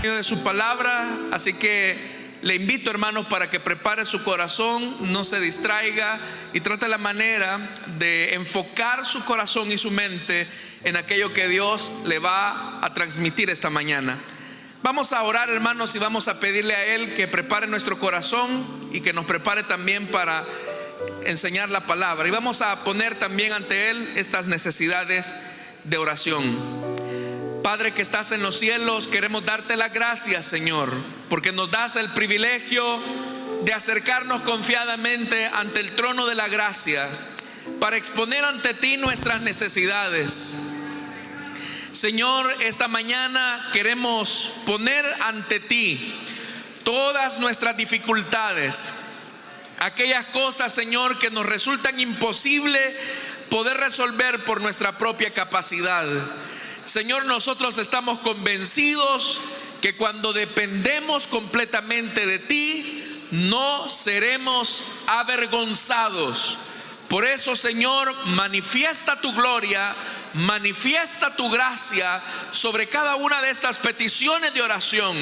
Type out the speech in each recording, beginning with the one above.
De su palabra, así que le invito, hermanos, para que prepare su corazón, no se distraiga y trate la manera de enfocar su corazón y su mente en aquello que Dios le va a transmitir esta mañana. Vamos a orar, hermanos, y vamos a pedirle a Él que prepare nuestro corazón y que nos prepare también para enseñar la palabra. Y vamos a poner también ante Él estas necesidades de oración. Padre que estás en los cielos, queremos darte las gracias, Señor, porque nos das el privilegio de acercarnos confiadamente ante el trono de la gracia para exponer ante ti nuestras necesidades. Señor, esta mañana queremos poner ante ti todas nuestras dificultades, aquellas cosas, Señor, que nos resultan imposible poder resolver por nuestra propia capacidad. Señor, nosotros estamos convencidos que cuando dependemos completamente de ti, no seremos avergonzados. Por eso, Señor, manifiesta tu gloria, manifiesta tu gracia sobre cada una de estas peticiones de oración.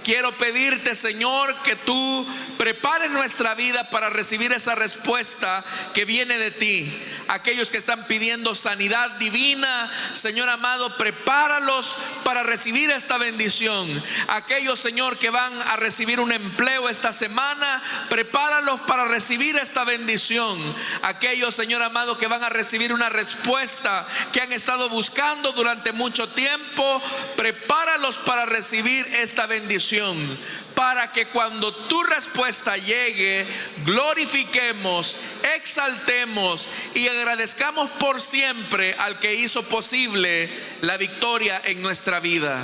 Quiero pedirte, Señor, que tú prepares nuestra vida para recibir esa respuesta que viene de ti. Aquellos que están pidiendo sanidad divina, Señor amado, prepáralos para recibir esta bendición. Aquellos, Señor, que van a recibir un empleo esta semana, prepáralos para recibir esta bendición. Aquellos, Señor amado, que van a recibir una respuesta que han estado buscando durante mucho tiempo, prepáralos para recibir esta bendición, para que cuando tu respuesta llegue, glorifiquemos, exaltemos y agradezcamos por siempre al que hizo posible la victoria en nuestra vida.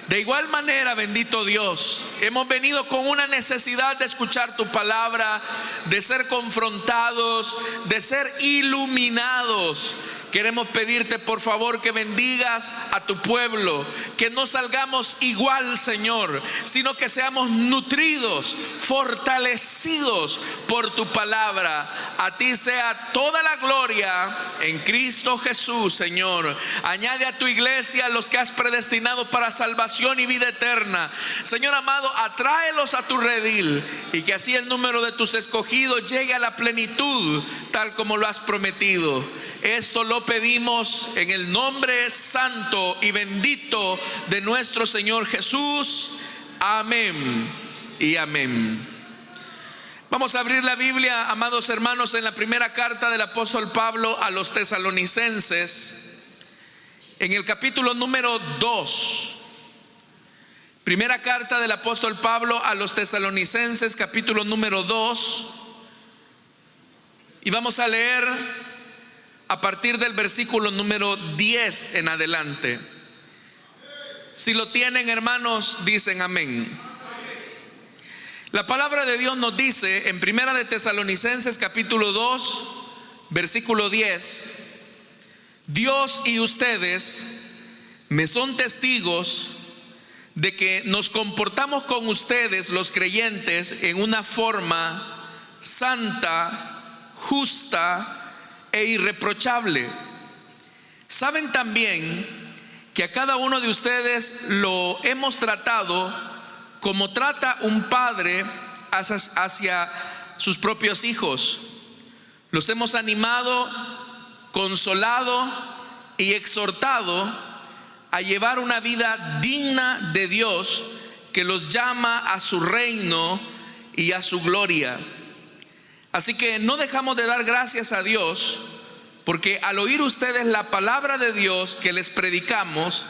De igual manera, bendito Dios, hemos venido con una necesidad de escuchar tu palabra, de ser confrontados, de ser iluminados. Queremos pedirte, por favor, que bendigas a tu pueblo, que no salgamos igual, Señor, sino que seamos nutridos, fortalecidos por tu palabra. A ti sea toda la gloria en Cristo Jesús, Señor. Añade a tu iglesia a los que has predestinado para salvación y vida eterna. Señor amado, atráelos a tu redil y que así el número de tus escogidos llegue a la plenitud, tal como lo has prometido. Esto lo pedimos en el nombre santo y bendito de nuestro Señor Jesús. Amén y amén. Vamos a abrir la Biblia, amados hermanos, en la primera carta del apóstol Pablo a los tesalonicenses, en el capítulo número 2. Primera carta del apóstol Pablo a los tesalonicenses, capítulo número 2. Y vamos a leer a partir del versículo número 10 en adelante. Si lo tienen, hermanos, dicen amén. La palabra de Dios nos dice en Primera de Tesalonicenses capítulo 2 versículo 10: Dios y ustedes me son testigos de que nos comportamos con ustedes los creyentes en una forma santa, justa e irreprochable. Saben también que a cada uno de ustedes lo hemos tratado como trata un padre hacia sus propios hijos. Los hemos animado, consolado y exhortado a llevar una vida digna de Dios, que los llama a su reino y a su gloria. Así que no dejamos de dar gracias a Dios, porque al oír ustedes la palabra de Dios que les predicamos,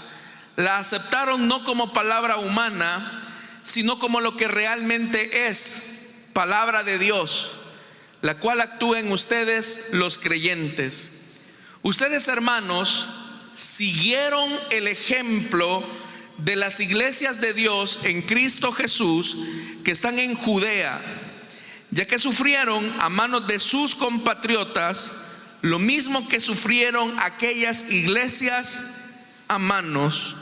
la aceptaron no como palabra humana, sino como lo que realmente es, palabra de Dios, la cual actúa en ustedes los creyentes. Ustedes, hermanos, siguieron el ejemplo de las iglesias de Dios en Cristo Jesús que están en Judea, ya que sufrieron a manos de sus compatriotas lo mismo que sufrieron aquellas iglesias a manos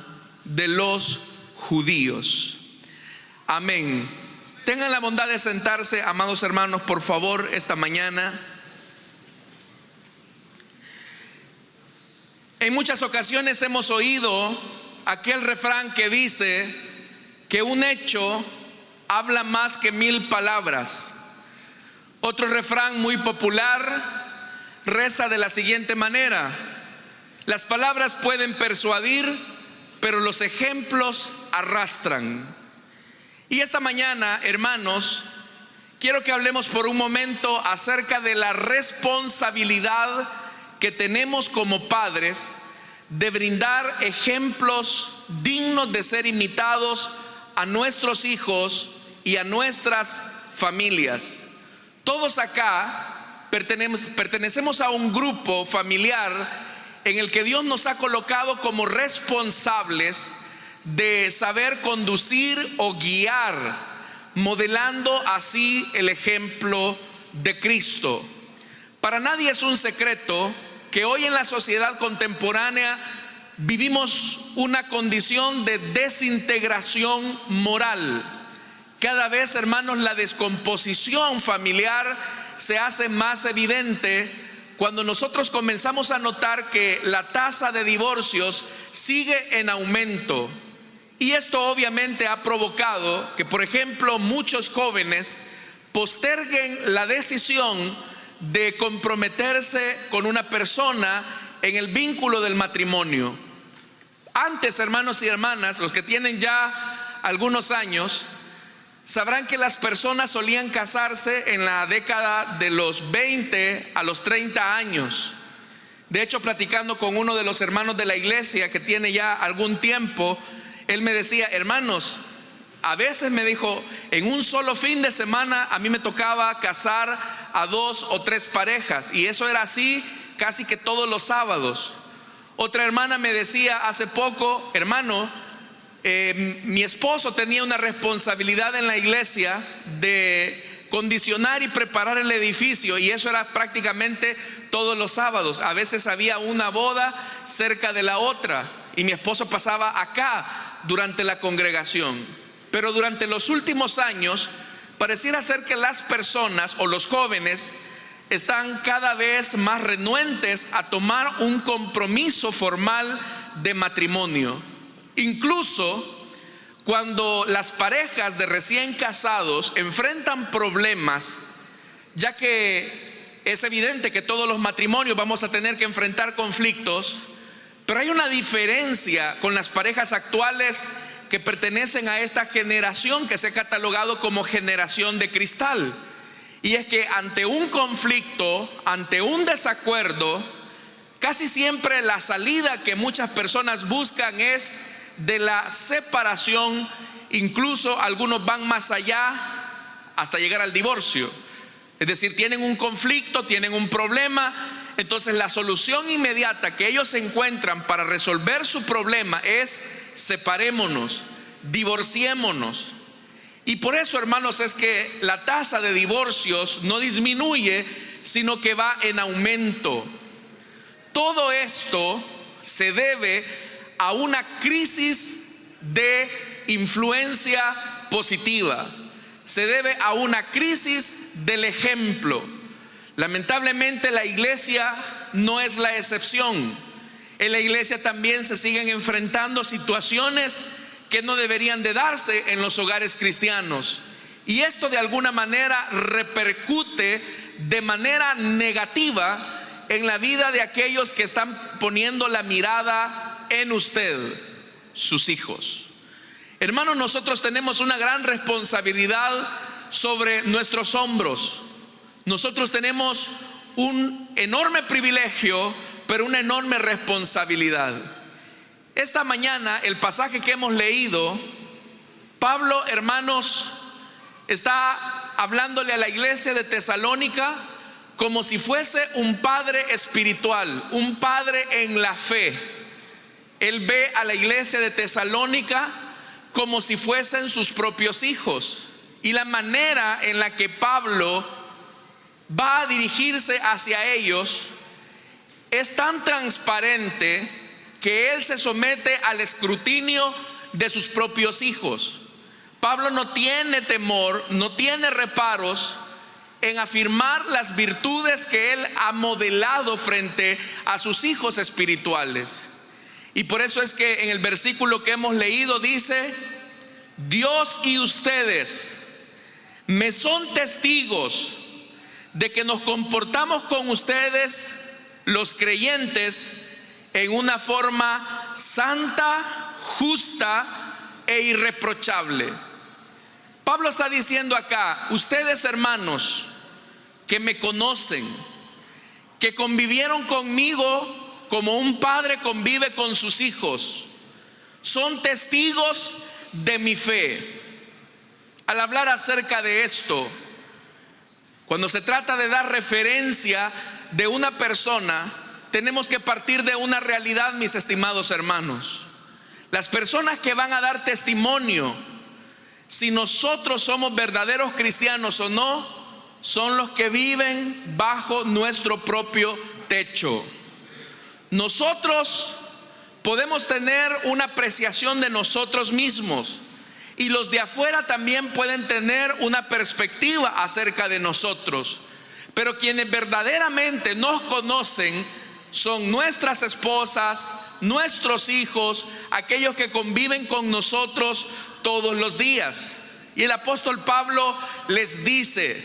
de los judíos. Amén. Tengan la bondad de sentarse, amados hermanos, por favor, esta mañana. En muchas ocasiones hemos oído aquel refrán que dice: que un hecho habla más que 1000 palabras. Otro refrán muy popular reza de la siguiente manera: las palabras pueden persuadir, pero los ejemplos arrastran. Y esta mañana, hermanos, quiero que hablemos por un momento acerca de la responsabilidad que tenemos como padres de brindar ejemplos dignos de ser imitados a nuestros hijos y a nuestras familias. Todos acá pertenecemos a un grupo familiar en el que Dios nos ha colocado como responsables de saber conducir o guiar, modelando así el ejemplo de Cristo. Para nadie es un secreto que hoy en la sociedad contemporánea vivimos una condición de desintegración moral. Cada vez, hermanos, la descomposición familiar se hace más evidente cuando nosotros comenzamos a notar que la tasa de divorcios sigue en aumento. Y esto obviamente ha provocado que, por ejemplo, muchos jóvenes posterguen la decisión de comprometerse con una persona en el vínculo del matrimonio. Antes, hermanos y hermanas, los que tienen ya algunos años, sabrán que las personas solían casarse en la década de los 20 a los 30 años. De hecho, platicando con uno de los hermanos de la iglesia que tiene ya algún tiempo, él me decía: hermanos, a veces, me dijo, en un solo fin de semana a mí me tocaba casar a 2 o 3 parejas, y eso era así casi que todos los sábados. Otra hermana me decía hace poco: hermano, mi esposo tenía una responsabilidad en la iglesia de condicionar y preparar el edificio, y eso era prácticamente todos los sábados. A veces había una boda cerca de la otra y mi esposo pasaba acá durante la congregación. Pero durante los últimos años pareciera ser que las personas o los jóvenes están cada vez más renuentes a tomar un compromiso formal de matrimonio. Incluso cuando las parejas de recién casados enfrentan problemas, ya que es evidente que todos los matrimonios vamos a tener que enfrentar conflictos, pero hay una diferencia con las parejas actuales que pertenecen a esta generación que se ha catalogado como generación de cristal. Y es que ante un conflicto, ante un desacuerdo, casi siempre la salida que muchas personas buscan es de la separación. Incluso algunos van más allá hasta llegar al divorcio. Es decir, tienen un conflicto, tienen un problema, entonces la solución inmediata que ellos encuentran para resolver su problema es: separémonos, divorciémonos. Y por eso, hermanos, es que la tasa de divorcios no disminuye, sino que va en aumento. Todo esto se debe a una crisis de influencia positiva, se debe a una crisis del ejemplo. Lamentablemente la iglesia no es la excepción. En la iglesia también se siguen enfrentando situaciones que no deberían de darse en los hogares cristianos, y esto de alguna manera repercute de manera negativa en la vida de aquellos que están poniendo la mirada en usted, sus hijos. Hermanos, nosotros tenemos una gran responsabilidad sobre nuestros hombros. Nosotros tenemos un enorme privilegio, pero una enorme responsabilidad. Esta mañana, el pasaje que hemos leído, Pablo, hermanos, está hablándole a la iglesia de Tesalónica como si fuese un padre espiritual, un padre en la fe. Él ve a la iglesia de Tesalónica como si fuesen sus propios hijos, y la manera en la que Pablo va a dirigirse hacia ellos es tan transparente que él se somete al escrutinio de sus propios hijos. Pablo no tiene temor, no tiene reparos en afirmar las virtudes que él ha modelado frente a sus hijos espirituales. Y por eso es que en el versículo que hemos leído dice: Dios y ustedes me son testigos de que nos comportamos con ustedes, los creyentes, en una forma santa, justa e irreprochable. Pablo está diciendo acá: ustedes, hermanos, que me conocen, que convivieron conmigo como un padre convive con sus hijos, son testigos de mi fe. Al hablar acerca de esto, cuando se trata de dar referencia de una persona, tenemos que partir de una realidad, mis estimados hermanos. Las personas que van a dar testimonio, si nosotros somos verdaderos cristianos o no, son los que viven bajo nuestro propio techo. Nosotros podemos tener una apreciación de nosotros mismos, y los de afuera también pueden tener una perspectiva acerca de nosotros. Pero quienes verdaderamente nos conocen son nuestras esposas, nuestros hijos, aquellos que conviven con nosotros todos los días. Y el apóstol Pablo les dice: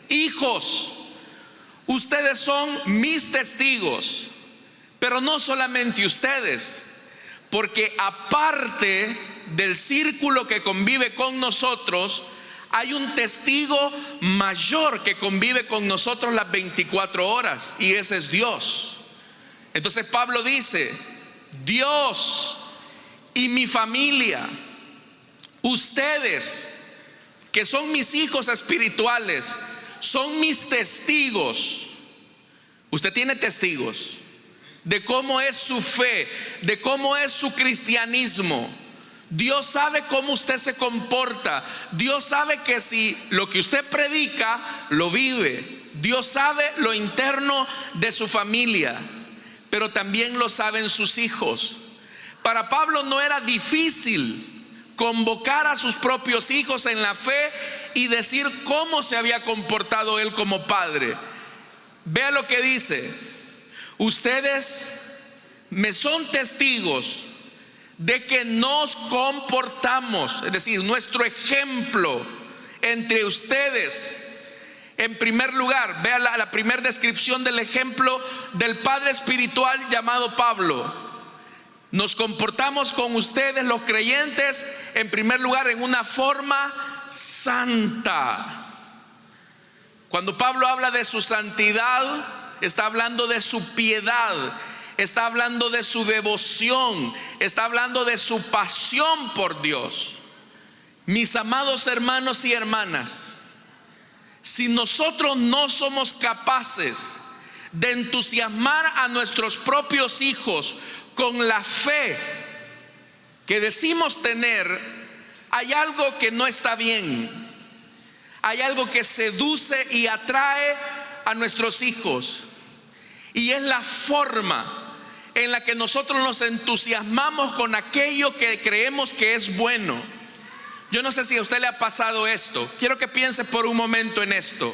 hijos, ustedes son mis testigos. Pero no solamente ustedes, porque aparte del círculo que convive con nosotros, hay un testigo mayor que convive con nosotros las 24 horas, y ese es Dios. Entonces Pablo dice: Dios y mi familia, ustedes que son mis hijos espirituales, son mis testigos. Usted tiene testigos de cómo es su fe, de cómo es su cristianismo. Dios sabe cómo usted se comporta. Dios sabe que si lo que usted predica lo vive. Dios sabe lo interno de su familia, pero también lo saben sus hijos. Para Pablo no era difícil convocar a sus propios hijos en la fe y decir cómo se había comportado él como padre. Vea lo que dice: ustedes me son testigos de que nos comportamos, es decir, nuestro ejemplo entre ustedes. En primer lugar, vea la primera descripción del ejemplo del padre espiritual llamado Pablo. Nos comportamos con ustedes, los creyentes, en primer lugar en una forma santa. Cuando Pablo habla de su santidad, está hablando de su piedad, está hablando de su devoción, está hablando de su pasión por Dios. Mis amados hermanos y hermanas, si nosotros no somos capaces de entusiasmar a nuestros propios hijos con la fe que decimos tener, hay algo que no está bien. Hay algo que seduce y atrae a nuestros hijos, y es la forma en la que nosotros nos entusiasmamos con aquello que creemos que es bueno. Yo no sé si a usted le ha pasado esto. Quiero que piense por un momento en esto.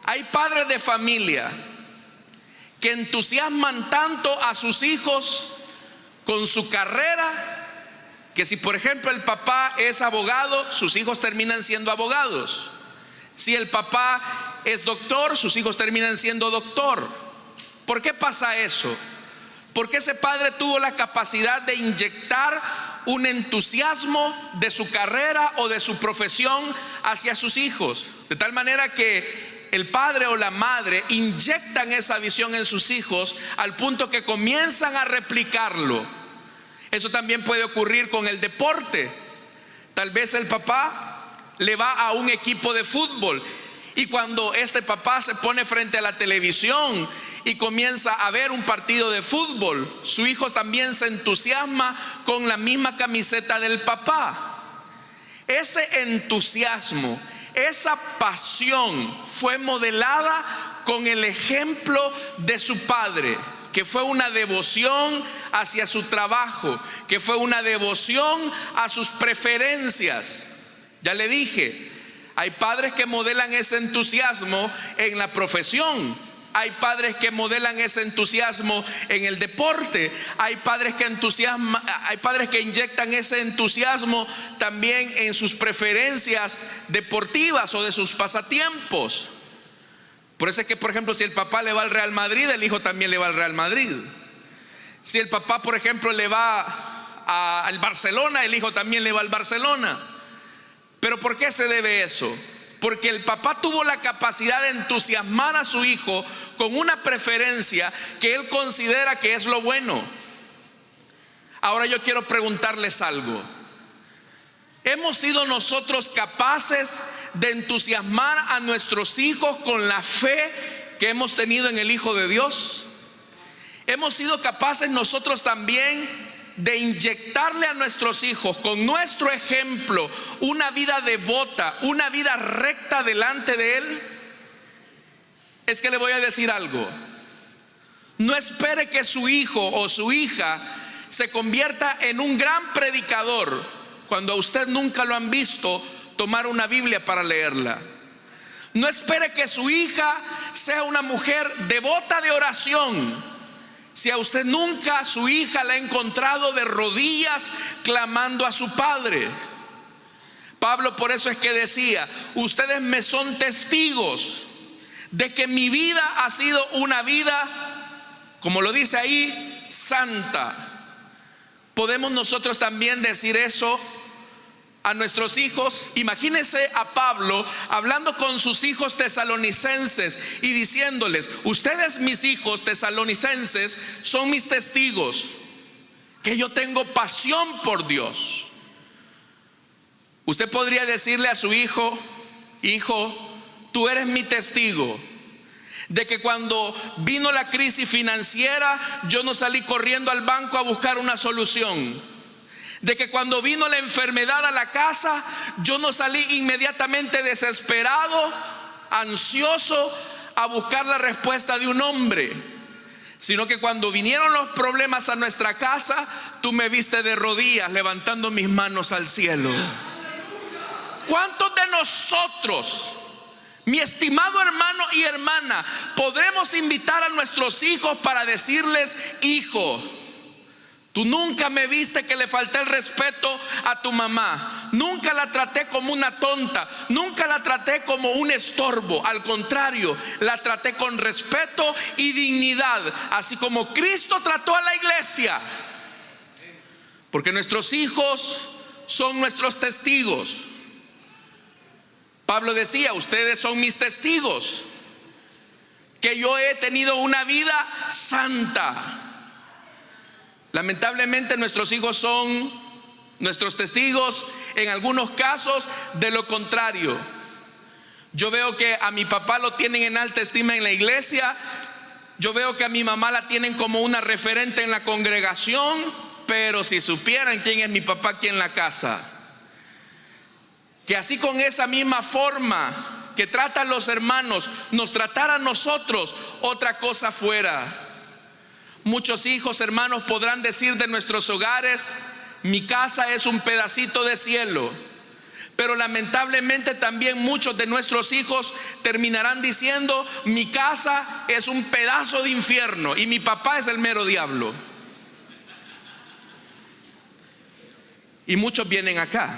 Hay padres de familia que entusiasman tanto a sus hijos con su carrera, que si por ejemplo el papá es abogado, sus hijos terminan siendo abogados. Si el papá es doctor, sus hijos terminan siendo doctor. ¿Por qué pasa eso? Porque ese padre tuvo la capacidad de inyectar un entusiasmo de su carrera o de su profesión hacia sus hijos, de tal manera que el padre o la madre inyectan esa visión en sus hijos al punto que comienzan a replicarlo. Eso también puede ocurrir con el deporte. Tal vez el papá le va a un equipo de fútbol, y cuando este papá se pone frente a la televisión y comienza a ver un partido de fútbol, su hijo también se entusiasma con la misma camiseta del papá. Ese entusiasmo, esa pasión fue modelada con el ejemplo de su padre, que fue una devoción hacia su trabajo, que fue una devoción a sus preferencias. Ya le dije, hay padres que modelan ese entusiasmo en la profesión. Hay padres que modelan ese entusiasmo en el deporte. Hay padres que inyectan ese entusiasmo también en sus preferencias deportivas o de sus pasatiempos. Por eso es que, por ejemplo, si el papá le va al Real Madrid, el hijo también le va al Real Madrid. Si el papá, por ejemplo, le va al Barcelona, el hijo también le va al Barcelona. ¿Pero por qué se debe eso? Porque el papá tuvo la capacidad de entusiasmar a su hijo con una preferencia que él considera que es lo bueno. Ahora yo quiero preguntarles algo. ¿Hemos sido nosotros capaces de entusiasmar a nuestros hijos con la fe que hemos tenido en el Hijo de Dios? ¿Hemos sido capaces nosotros también de inyectarle a nuestros hijos con nuestro ejemplo una vida devota, una vida recta delante de Él? Es que le voy a decir algo. No espere que su hijo o su hija se convierta en un gran predicador cuando a usted nunca lo han visto tomar una Biblia para leerla. No espere que su hija sea una mujer devota de oración si a usted nunca su hija la ha encontrado de rodillas clamando a su padre. Pablo por eso es que decía: ustedes me son testigos de que mi vida ha sido una vida, como lo dice ahí, santa. ¿Podemos nosotros también decir eso a nuestros hijos? Imagínense a Pablo hablando con sus hijos tesalonicenses y diciéndoles: ustedes, mis hijos tesalonicenses, son mis testigos que yo tengo pasión por Dios. Usted podría decirle a su hijo: hijo, tú eres mi testigo de que cuando vino la crisis financiera yo no salí corriendo al banco a buscar una solución, de que cuando vino la enfermedad a la casa yo no salí inmediatamente desesperado, ansioso a buscar la respuesta de un hombre, sino que cuando vinieron los problemas a nuestra casa, tú me viste de rodillas levantando mis manos al cielo. ¿Cuántos de nosotros, mi estimado hermano y hermana, podremos invitar a nuestros hijos para decirles: hijo, tú nunca me viste que le falté el respeto a tu mamá, nunca la traté como una tonta, nunca la traté como un estorbo, al contrario, la traté con respeto y dignidad, así como Cristo trató a la iglesia? Porque nuestros hijos son nuestros testigos. Pablo decía: ustedes son mis testigos que yo he tenido una vida santa. Lamentablemente nuestros hijos son nuestros testigos en algunos casos de lo contrario. Yo veo que a mi papá lo tienen en alta estima en la iglesia. Yo veo que a mi mamá la tienen como una referente en la congregación, pero si supieran quién es mi papá aquí en la casa, que así con esa misma forma que trata a los hermanos, nos tratara a nosotros, otra cosa fuera. Muchos hijos, hermanos, podrán decir de nuestros hogares: mi casa es un pedacito de cielo. Pero lamentablemente también muchos de nuestros hijos terminarán diciendo: mi casa es un pedazo de infierno y mi papá es el mero diablo. Y muchos vienen acá.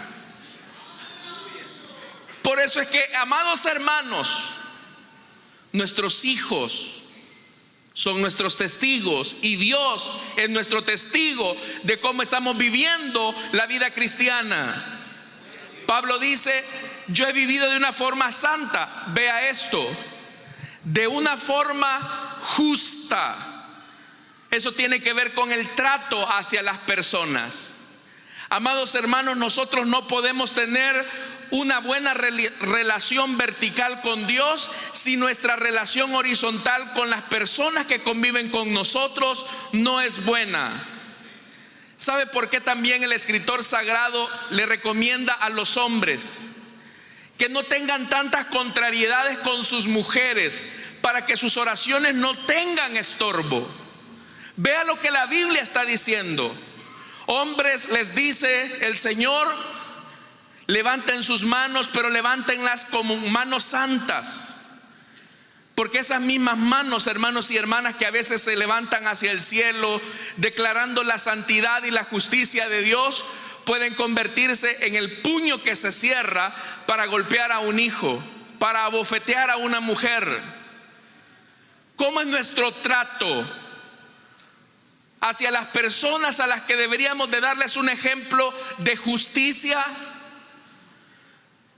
Por eso es que, amados hermanos, nuestros hijos son nuestros testigos y Dios es nuestro testigo de cómo estamos viviendo la vida cristiana. Pablo dice: yo he vivido de una forma santa. Vea esto: de una forma justa. Eso tiene que ver con el trato hacia las personas. Amados hermanos, nosotros no podemos tener una buena relación vertical con Dios si nuestra relación horizontal con las personas que conviven con nosotros no es buena. ¿Sabe por qué también el escritor sagrado le recomienda a los hombres que no tengan tantas contrariedades con sus mujeres para que sus oraciones no tengan estorbo? Vea lo que la Biblia está diciendo. Hombres, les dice el Señor: levanten sus manos, pero levántenlas como manos santas. Porque esas mismas manos, hermanos y hermanas, que a veces se levantan hacia el cielo declarando la santidad y la justicia de Dios, pueden convertirse en el puño que se cierra para golpear a un hijo, para abofetear a una mujer. ¿Cómo es nuestro trato hacia las personas a las que deberíamos de darles un ejemplo de justicia?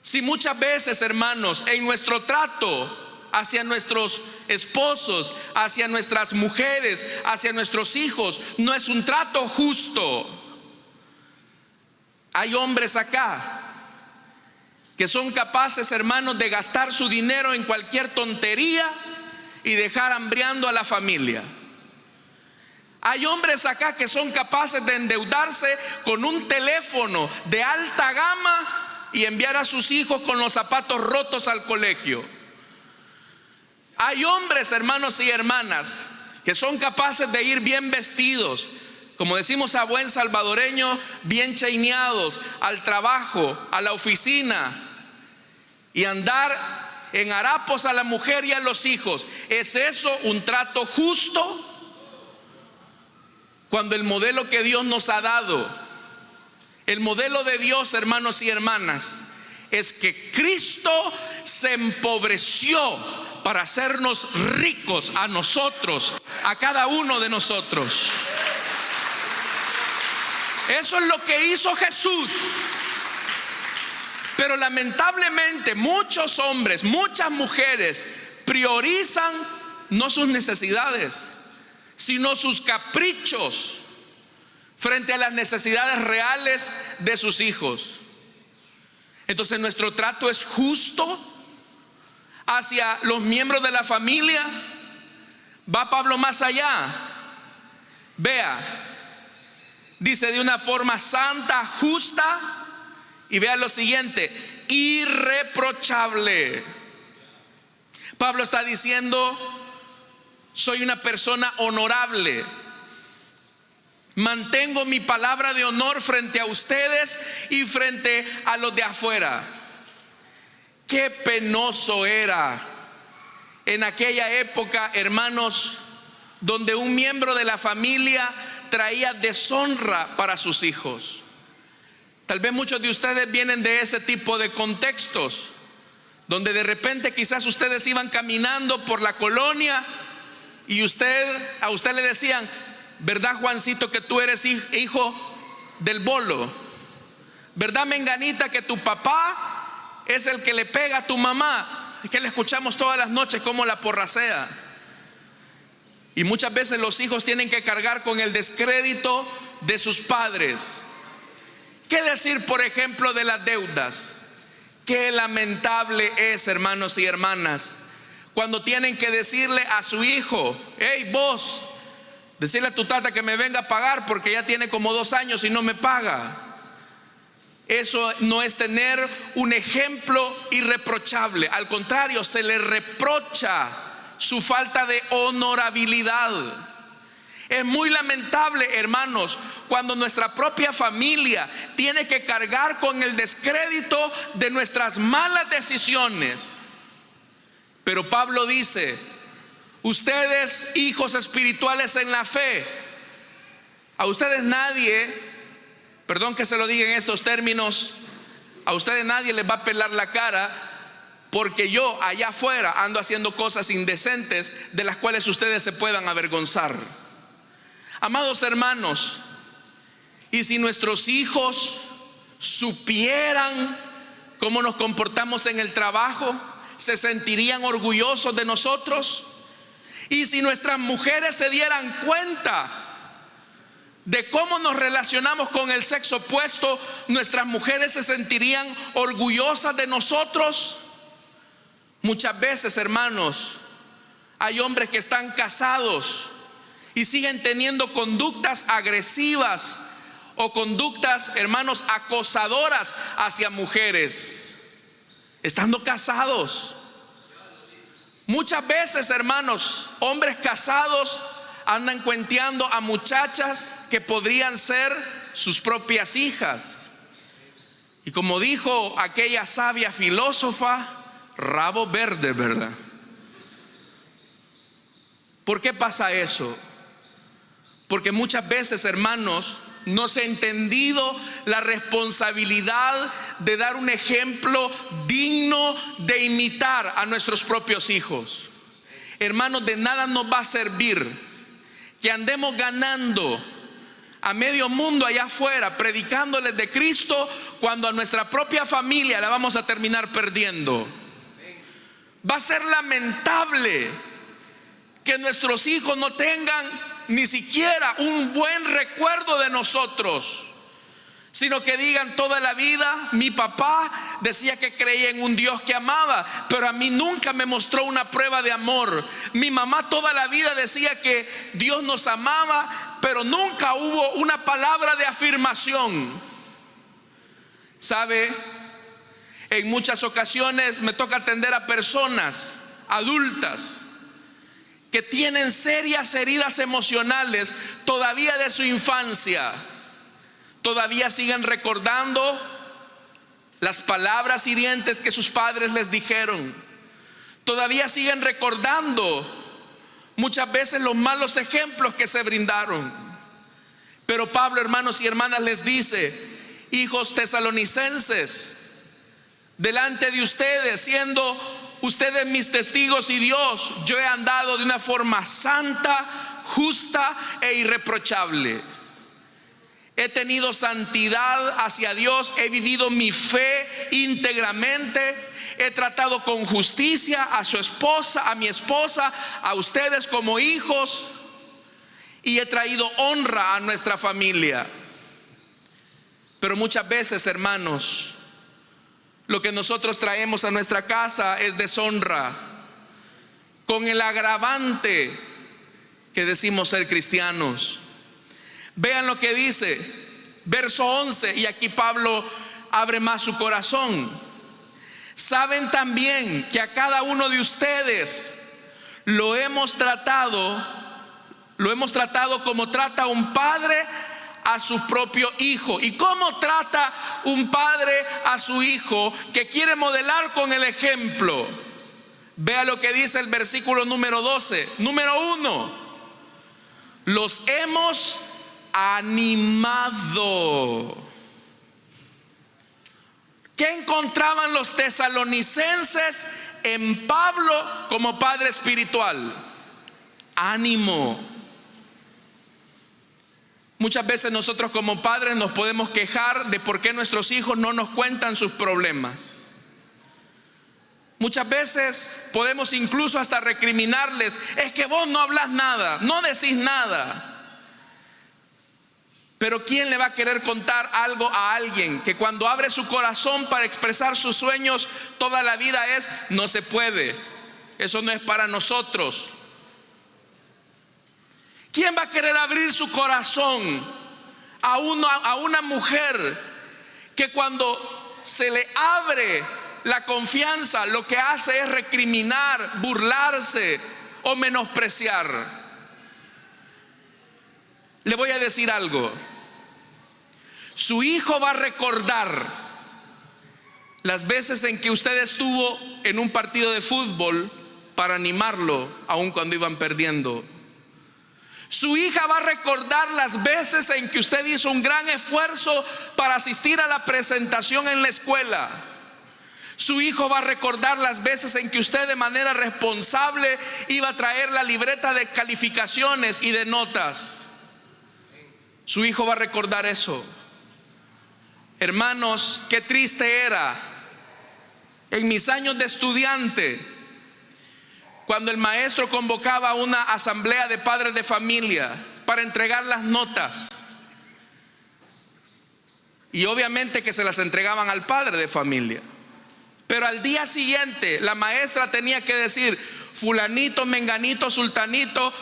Si muchas veces, hermanos, en nuestro trato hacia nuestros esposos, hacia nuestras mujeres, hacia nuestros hijos, no es un trato justo. Hay hombres acá que son capaces, hermanos, de gastar su dinero en cualquier tontería y dejar hambriando a la familia. Hay hombres acá que son capaces de endeudarse con un teléfono de alta gama y enviar a sus hijos con los zapatos rotos al colegio. Hay hombres, hermanos y hermanas, que son capaces de ir bien vestidos, como decimos a buen salvadoreño, bien chaineados al trabajo, a la oficina, y andar en harapos a la mujer y a los hijos. ¿Es eso un trato justo? Cuando el modelo que Dios nos ha dado, el modelo de Dios, hermanos y hermanas, es que Cristo se empobreció para hacernos ricos a nosotros, a cada uno de nosotros. Eso es lo que hizo Jesús. Pero lamentablemente muchos hombres, muchas mujeres priorizan no sus necesidades, sino sus caprichos frente a las necesidades reales de sus hijos. Entonces, nuestro trato es justo hacia los miembros de la familia. Va Pablo más allá. Vea, dice de una forma santa, justa, y vea lo siguiente: irreprochable. Pablo está diciendo: soy una persona honorable, mantengo mi palabra de honor frente a ustedes y frente a los de afuera. Qué penoso era en aquella época, hermanos, donde un miembro de la familia traía deshonra para sus hijos. Tal vez muchos de ustedes vienen de ese tipo de contextos, donde de repente quizás ustedes iban caminando por la colonia y a usted le decían: ¿verdad, Juancito, que tú eres hijo del bolo? ¿Verdad, Menganita, que tu papá es el que le pega a tu mamá? Es que le escuchamos todas las noches cómo la porracea. Y muchas veces los hijos tienen que cargar con el descrédito de sus padres. ¿Qué decir, por ejemplo, de las deudas? Qué lamentable es, hermanos y hermanas, cuando tienen que decirle a su hijo: hey, vos, decirle a tu tata que me venga a pagar porque ya tiene como 2 años y no me paga. Eso no es tener un ejemplo irreprochable. Al contrario, se le reprocha su falta de honorabilidad. Es muy lamentable, hermanos, cuando nuestra propia familia tiene que cargar con el descrédito de nuestras malas decisiones. Pero Pablo dice: ustedes, hijos espirituales en la fe, a ustedes nadie, perdón que se lo diga en estos términos, a ustedes nadie les va a pelar la cara porque yo allá afuera ando haciendo cosas indecentes de las cuales ustedes se puedan avergonzar. Amados hermanos, y si nuestros hijos supieran cómo nos comportamos en el trabajo, ¿se sentirían orgullosos de nosotros? Y si nuestras mujeres se dieran cuenta de cómo nos relacionamos con el sexo opuesto, ¿nuestras mujeres se sentirían orgullosas de nosotros? Muchas veces, hermanos, hay hombres que están casados y siguen teniendo conductas agresivas o conductas, hermanos, acosadoras hacia mujeres, estando casados. Muchas veces, hermanos, hombres casados andan cuenteando a muchachas que podrían ser sus propias hijas. Y como dijo aquella sabia filósofa, rabo verde, ¿verdad? ¿Por qué pasa eso? Porque muchas veces, hermanos, no se ha entendido la responsabilidad de dar un ejemplo digno de imitar a nuestros propios hijos. Hermanos, de nada nos va a servir que andemos ganando a medio mundo allá afuera predicándoles de Cristo cuando a nuestra propia familia la vamos a terminar perdiendo. Va a ser lamentable que nuestros hijos no tengan ni siquiera un buen recuerdo de nosotros, sino que digan: toda la vida mi papá decía que creía en un Dios que amaba, pero a mí nunca me mostró una prueba de amor. Mi mamá toda la vida decía que Dios nos amaba, pero nunca hubo una palabra de afirmación. ¿Sabe? En muchas ocasiones me toca atender a personas adultas que tienen serias heridas emocionales todavía de su infancia. Todavía siguen recordando las palabras hirientes que sus padres les dijeron. Todavía siguen recordando muchas veces los malos ejemplos que se brindaron. Pero Pablo, hermanos y hermanas, les dice: hijos tesalonicenses, delante de ustedes, siendo ustedes mis testigos y Dios, yo he andado de una forma santa, justa e irreprochable. He tenido santidad hacia Dios, he vivido mi fe íntegramente, he tratado con justicia a su esposa, a mi esposa, a ustedes como hijos, y he traído honra a nuestra familia. Pero muchas veces, hermanos, lo que nosotros traemos a nuestra casa es deshonra, con el agravante que decimos ser cristianos. Vean lo que dice, verso 11, y aquí Pablo abre más su corazón. Saben también que a cada uno de ustedes lo hemos tratado como trata un padre a su propio hijo. ¿Y cómo trata un padre a su hijo que quiere modelar con el ejemplo? Vea lo que dice el versículo número 12. Número 1: los hemos animado. ¿Qué encontraban los tesalonicenses en Pablo como padre espiritual? Ánimo. Muchas veces nosotros como padres nos podemos quejar de por qué nuestros hijos no nos cuentan sus problemas. Muchas veces podemos incluso hasta recriminarles: es que vos no hablas nada, no decís nada. Pero ¿quién le va a querer contar algo a alguien que cuando abre su corazón para expresar sus sueños toda la vida es: no se puede, eso no es para nosotros? ¿Quién va a querer abrir su corazón a una mujer que cuando se le abre la confianza lo que hace es recriminar, burlarse o menospreciar? Le voy a decir algo: su hijo va a recordar las veces en que usted estuvo en un partido de fútbol para animarlo aun cuando iban perdiendo. Su hija va a recordar las veces en que usted hizo un gran esfuerzo para asistir a la presentación en la escuela. Su hijo va a recordar las veces en que usted de manera responsable iba a traer la libreta de calificaciones y de notas. Su hijo va a recordar eso. Hermanos, qué triste era en mis años de estudiante cuando el maestro convocaba una asamblea de padres de familia para entregar las notas. Y obviamente que se las entregaban al padre de familia. Pero al día siguiente la maestra tenía que decir: fulanito, menganito, sultanito.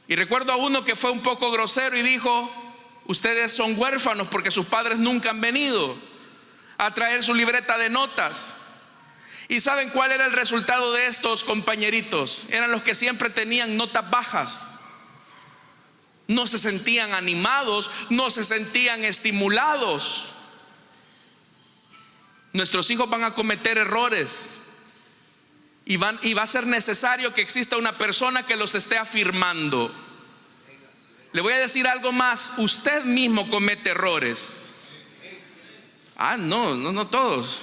Y recuerdo a uno que fue un poco grosero y dijo: ustedes son huérfanos porque sus padres nunca han venido a traer su libreta de notas. ¿Y saben cuál era el resultado de estos compañeritos? Eran los que siempre tenían notas bajas. No se sentían animados, no se sentían estimulados. Nuestros hijos van a cometer errores, y va a ser necesario que exista una persona que los esté afirmando. Le voy a decir algo más: usted mismo comete errores. No todos.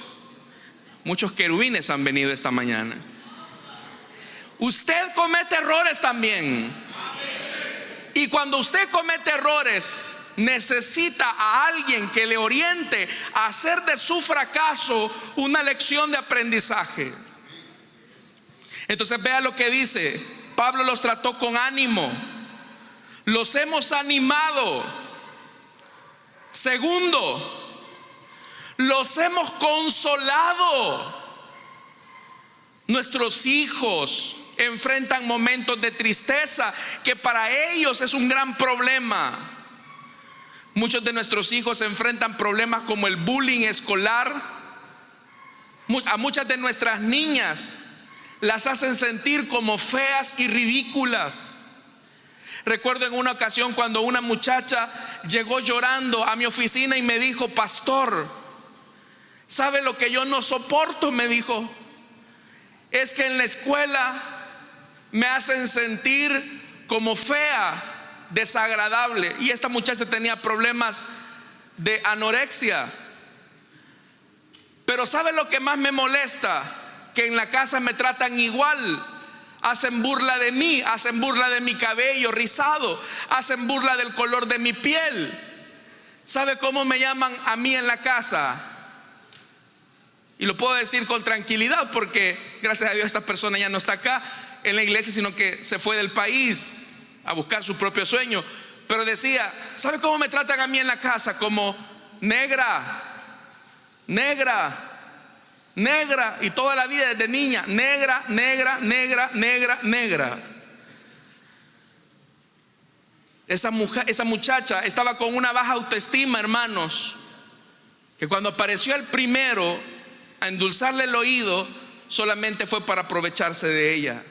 Muchos querubines han venido esta mañana. Usted comete errores también. Y cuando usted comete errores, necesita a alguien que le oriente a hacer de su fracaso una lección de aprendizaje. Entonces vea lo que dice. Pablo los trató con ánimo. Los hemos animado. Segundo, los hemos consolado. Nuestros hijos enfrentan momentos de tristeza que para ellos es un gran problema. Muchos de nuestros hijos enfrentan problemas como el bullying escolar. A muchas de nuestras niñas las hacen sentir como feas y ridículas. Recuerdo en una ocasión cuando una muchacha llegó llorando a mi oficina y me dijo: pastor, ¿sabe lo que yo no soporto? Me dijo, es que en la escuela me hacen sentir como fea, desagradable. Y esta muchacha tenía problemas de anorexia. Pero ¿sabe lo que más me molesta? Que en la casa me tratan igual. Hacen burla de mí, hacen burla de mi cabello rizado, hacen burla del color de mi piel. ¿Sabe cómo me llaman a mí en la casa? Y lo puedo decir con tranquilidad porque gracias a Dios esta persona ya no está acá en la iglesia, sino que se fue del país a buscar su propio sueño. Pero decía: ¿sabe cómo me tratan a mí en la casa? Como negra, negra, negra. Y toda la vida desde niña: negra, negra, negra, negra, negra. Esa muchacha estaba con una baja autoestima, hermanos, que cuando apareció el primero a endulzarle el oído, solamente fue para aprovecharse de ella.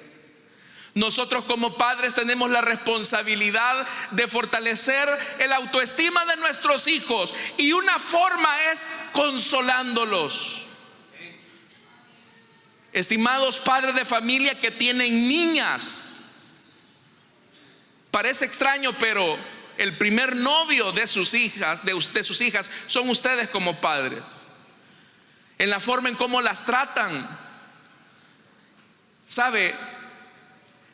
Nosotros como padres tenemos la responsabilidad de fortalecer el autoestima de nuestros hijos, y una forma es consolándolos. Estimados padres de familia que tienen niñas, parece extraño, pero el primer novio de sus hijas, de sus hijas, son ustedes como padres. En la forma en cómo las tratan. ¿Sabe?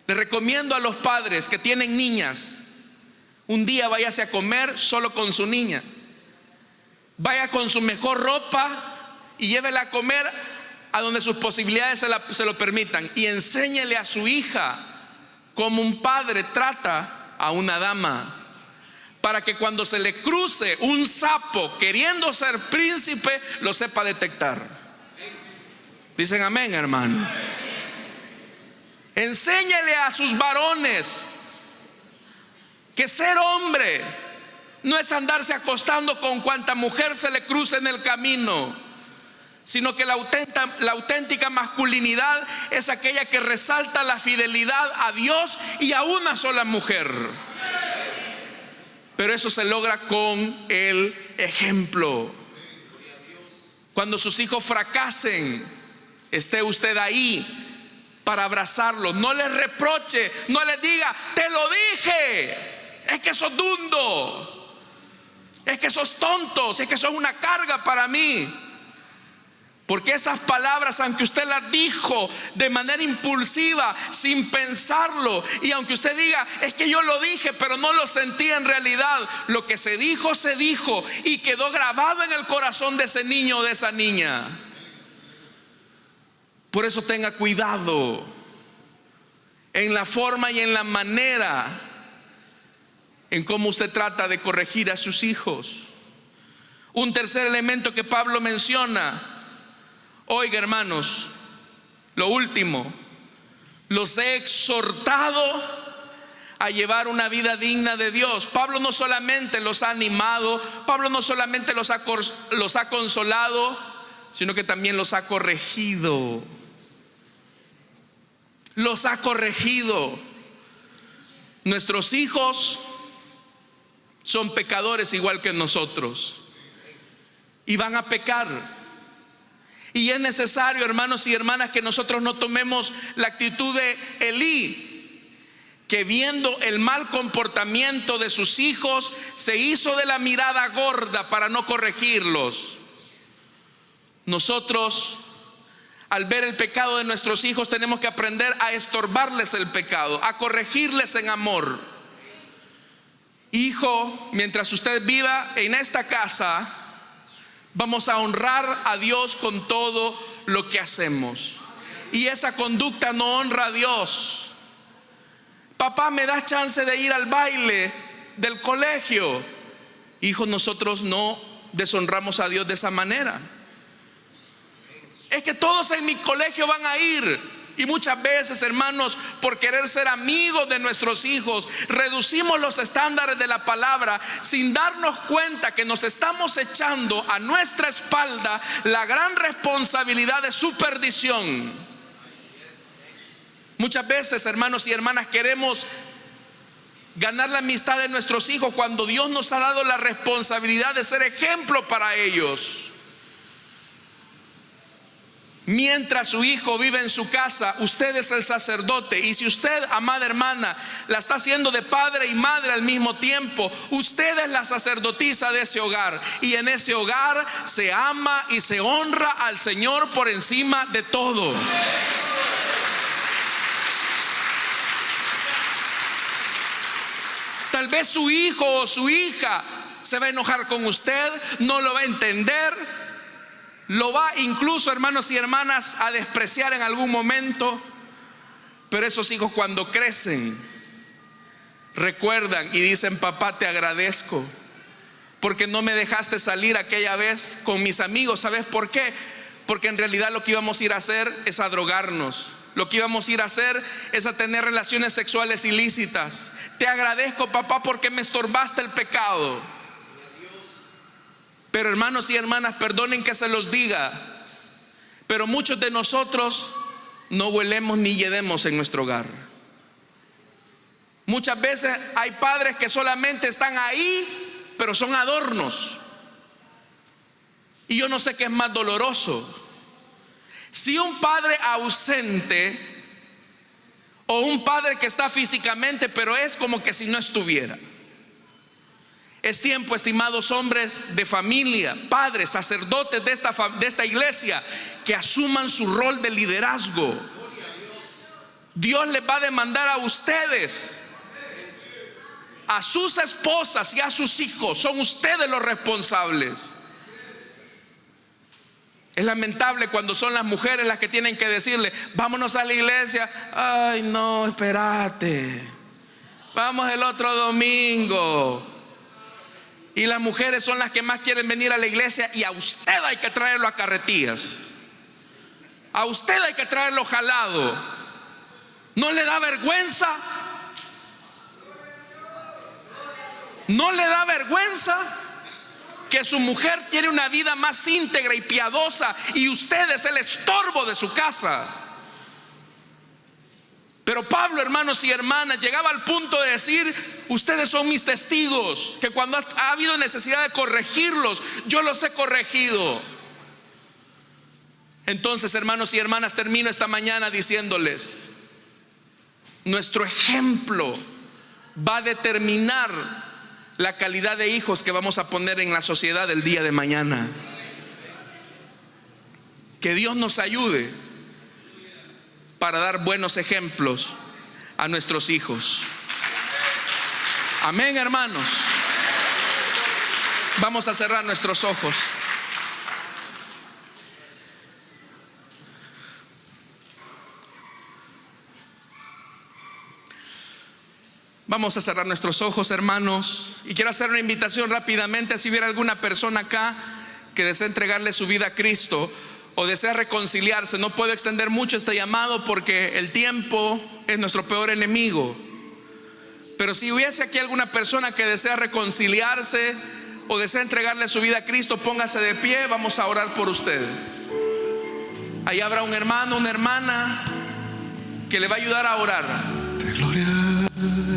Le recomiendo a los padres que tienen niñas: un día váyase a comer solo con su niña. Vaya con su mejor ropa y llévela a comer a donde sus posibilidades se lo permitan. Y enséñele a su hija cómo un padre trata a una dama, para que cuando se le cruce un sapo queriendo ser príncipe, lo sepa detectar. Dicen amén, hermano. Enséñele a sus varones que ser hombre no es andarse acostando con cuanta mujer se le cruce en el camino, sino que la auténtica masculinidad es aquella que resalta la fidelidad a Dios y a una sola mujer. Pero eso se logra con el ejemplo. Cuando sus hijos fracasen, esté usted ahí para abrazarlos. No les reproche, no les diga: te lo dije, es que sos dundo, es que sos tonto, es que sos una carga para mí. Porque esas palabras, aunque usted las dijo de manera impulsiva, sin pensarlo, y aunque usted diga: es que yo lo dije pero no lo sentí en realidad, lo que se dijo y quedó grabado en el corazón de ese niño o de esa niña. Por eso tenga cuidado en la forma y en la manera en cómo usted trata de corregir a sus hijos. Un tercer elemento que Pablo menciona: oiga, hermanos, lo último, los he exhortado a llevar una vida digna de Dios. Pablo no solamente los ha animado, Pablo no solamente los ha consolado, sino que también los ha corregido. Los ha corregido. Nuestros hijos son pecadores igual que nosotros, y van a pecar. Y es necesario, hermanos y hermanas, que nosotros no tomemos la actitud de Elí, que viendo el mal comportamiento de sus hijos, se hizo de la mirada gorda para no corregirlos. Nosotros, al ver el pecado de nuestros hijos, tenemos que aprender a estorbarles el pecado, a corregirles en amor. Hijo, mientras usted viva en esta casa, vamos a honrar a Dios con todo lo que hacemos. Y esa conducta no honra a Dios. Papá, ¿me das chance de ir al baile del colegio? Hijo, nosotros no deshonramos a Dios de esa manera. Es que todos en mi colegio van a ir. Y muchas veces, hermanos, por querer ser amigos de nuestros hijos, reducimos los estándares de la palabra sin darnos cuenta que nos estamos echando a nuestra espalda la gran responsabilidad de su perdición. Muchas veces, hermanos y hermanas, queremos ganar la amistad de nuestros hijos cuando Dios nos ha dado la responsabilidad de ser ejemplo para ellos. Mientras su hijo vive en su casa, usted es el sacerdote. Y si usted, amada hermana, la está haciendo de padre y madre al mismo tiempo, usted es la sacerdotisa de ese hogar. Y en ese hogar se ama y se honra al Señor por encima de todo. Tal vez su hijo o su hija se va a enojar con usted, no lo va a entender. Lo va incluso, hermanos y hermanas, a despreciar en algún momento. Pero esos hijos, cuando crecen, recuerdan y dicen: papá, te agradezco porque no me dejaste salir aquella vez con mis amigos. ¿Sabes por qué? Porque en realidad lo que íbamos a ir a hacer es a drogarnos. Lo que íbamos a ir a hacer es a tener relaciones sexuales ilícitas. Te agradezco, papá, porque me estorbaste el pecado. Pero hermanos y hermanas, perdonen que se los diga, pero muchos de nosotros no huelemos ni yedemos en nuestro hogar. Muchas veces hay padres que solamente están ahí, pero son adornos. Y yo no sé qué es más doloroso: si un padre ausente o un padre que está físicamente, pero es como que si no estuviera. Es tiempo, estimados hombres de familia, padres, sacerdotes de esta iglesia, que asuman su rol de liderazgo. Dios les va a demandar a ustedes, a sus esposas y a sus hijos. Son ustedes los responsables. Es lamentable cuando son las mujeres las que tienen que decirle: vámonos a la iglesia. Ay, no, espérate, vamos el otro domingo. Y las mujeres son las que más quieren venir a la iglesia, y a usted hay que traerlo a carretillas. A usted hay que traerlo jalado. ¿No le da vergüenza? ¿No le da vergüenza que su mujer tiene una vida más íntegra y piadosa y usted es el estorbo de su casa? Pero Pablo, hermanos y hermanas, llegaba al punto de decir: ustedes son mis testigos, que cuando ha habido necesidad de corregirlos, yo los he corregido. Entonces, hermanos y hermanas, termino esta mañana diciéndoles: nuestro ejemplo va a determinar la calidad de hijos que vamos a poner en la sociedad el día de mañana. Que Dios nos ayude para dar buenos ejemplos a nuestros hijos. Amén, hermanos. Vamos a cerrar nuestros ojos. Vamos a cerrar nuestros ojos, hermanos. Y quiero hacer una invitación rápidamente. Si hubiera alguna persona acá que desea entregarle su vida a Cristo o desea reconciliarse, no puedo extender mucho este llamado porque el tiempo es nuestro peor enemigo. Pero si hubiese aquí alguna persona que desea reconciliarse o desea entregarle su vida a Cristo, póngase de pie, vamos a orar por usted. Ahí habrá un hermano, una hermana que le va a ayudar a orar.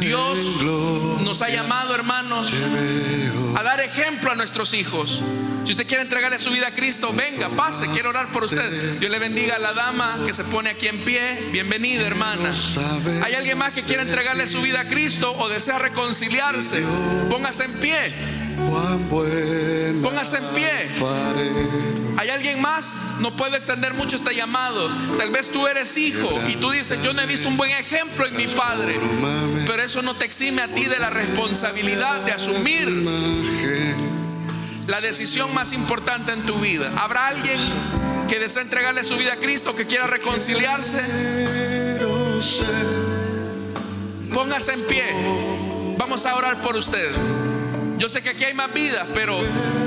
Dios nos ha llamado, hermanos, a dar ejemplo a nuestros hijos. Si usted quiere entregarle su vida a Cristo, venga, pase, quiero orar por usted. Dios le bendiga a la dama que se pone aquí en pie. Bienvenida, hermana. ¿Hay alguien más que quiere entregarle su vida a Cristo o desea reconciliarse? Póngase en pie. Póngase en pie. ¿Hay alguien más? No puedo extender mucho este llamado. Tal vez tú eres hijo y tú dices: yo no he visto un buen ejemplo en mi padre. Pero eso no te exime a ti de la responsabilidad de asumir la decisión más importante en tu vida. ¿Habrá alguien que desea entregarle su vida a Cristo, que quiera reconciliarse? Póngase en pie. Vamos a orar por usted. Yo sé que aquí hay más vidas, pero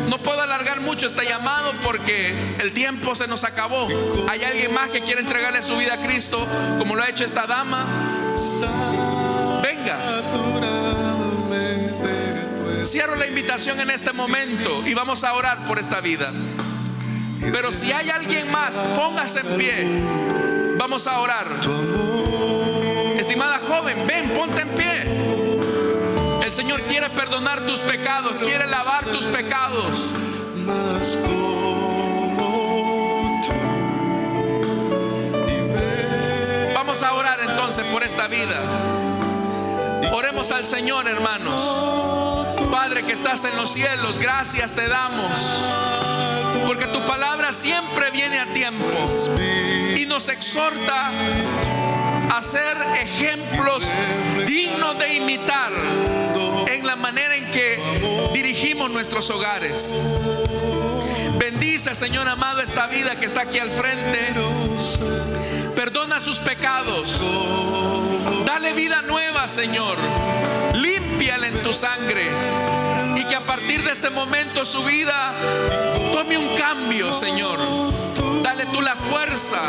no puedo alargar mucho este llamado porque el tiempo se nos acabó. ¿Hay alguien más que quiere entregarle su vida a Cristo como lo ha hecho esta dama? Venga. Cierro la invitación en este momento y vamos a orar por esta vida. Pero si hay alguien más, póngase en pie. Vamos a orar. Estimada joven, ven, ponte en pie. El Señor quiere perdonar tus pecados, quiere lavar tus pecados. Vamos a orar entonces por esta vida. Oremos al Señor, hermanos. Padre que estás en los cielos, gracias te damos, porque tu palabra siempre viene a tiempo y nos exhorta a ser ejemplos dignos de imitar en la manera en que dirigimos nuestros hogares. Bendice, Señor amado, esta vida que está aquí al frente. Perdona sus pecados. Dale vida nueva, Señor. Límpiala en tu sangre. Y que a partir de este momento su vida tome un cambio, Señor. Dale tú la fuerza,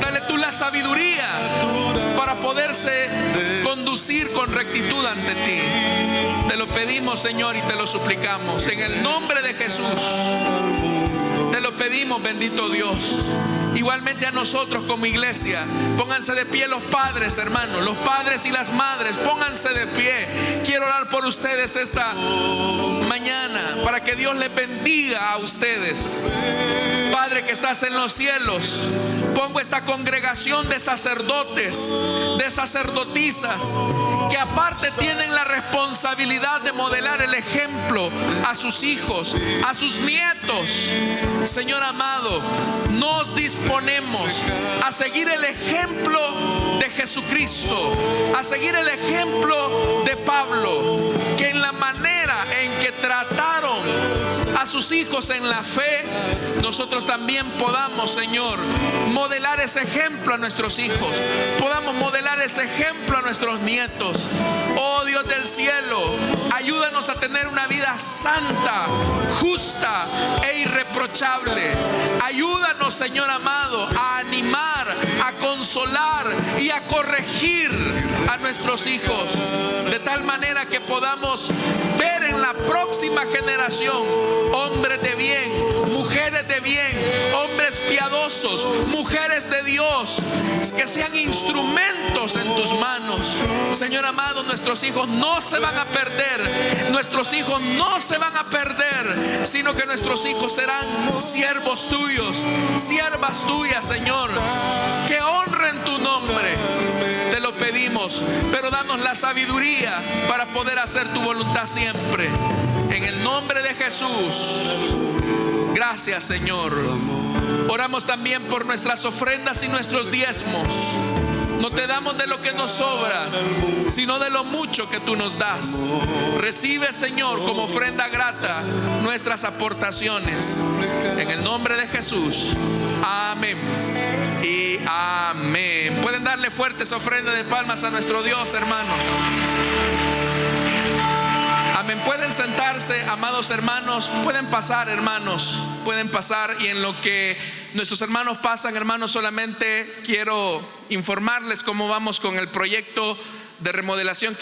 dale tú la sabiduría para poderse conducir con rectitud ante ti. Te lo pedimos, Señor, y te lo suplicamos en el nombre de Jesús. Te lo pedimos, bendito Dios. Igualmente a nosotros como iglesia, pónganse de pie los padres, hermanos, los padres y las madres, pónganse de pie. Quiero orar por ustedes esta mañana para que Dios les bendiga a ustedes. Padre que estás en los cielos, pongo esta congregación de sacerdotes, de sacerdotisas, que aparte tienen la responsabilidad de modelar el ejemplo a sus hijos, a sus nietos. Señor amado, nos disponemos a seguir el ejemplo de Jesucristo, a seguir el ejemplo de Pablo, que en la manera en que trataron a sus hijos en la fe, nosotros también podamos, Señor, modelar ese ejemplo a nuestros hijos, podamos modelar ese ejemplo a nuestros nietos. Oh Dios del cielo, ayúdanos a tener una vida santa, justa e irreprochable. Ayúdanos, Señor amado, a animar, a consolar y a corregir a nuestros hijos, de tal manera que podamos ver en la próxima generación hombres de bien, mujeres de bien, hombres piadosos, mujeres de Dios, que sean instrumentos en tus manos. Señor amado, nuestros hijos no se van a perder, nuestros hijos no se van a perder, sino que nuestros hijos serán siervos tuyos, siervas tuyas, Señor, que honren tu nombre. Te lo pedimos, pero danos la sabiduría para poder hacer tu voluntad siempre. En el nombre de Jesús. Gracias, Señor. Oramos también por nuestras ofrendas y nuestros diezmos. No te damos de lo que nos sobra, sino de lo mucho que tú nos das. Recibe, Señor, como ofrenda grata nuestras aportaciones. En el nombre de Jesús. Amén y amén. Pueden darle fuertes ofrendas de palmas a nuestro Dios, hermanos. Amén. Pueden sentarse, amados hermanos. Pueden pasar, hermanos. Pueden pasar. Y en lo que nuestros hermanos pasan, hermanos, solamente quiero informarles cómo vamos con el proyecto de remodelación.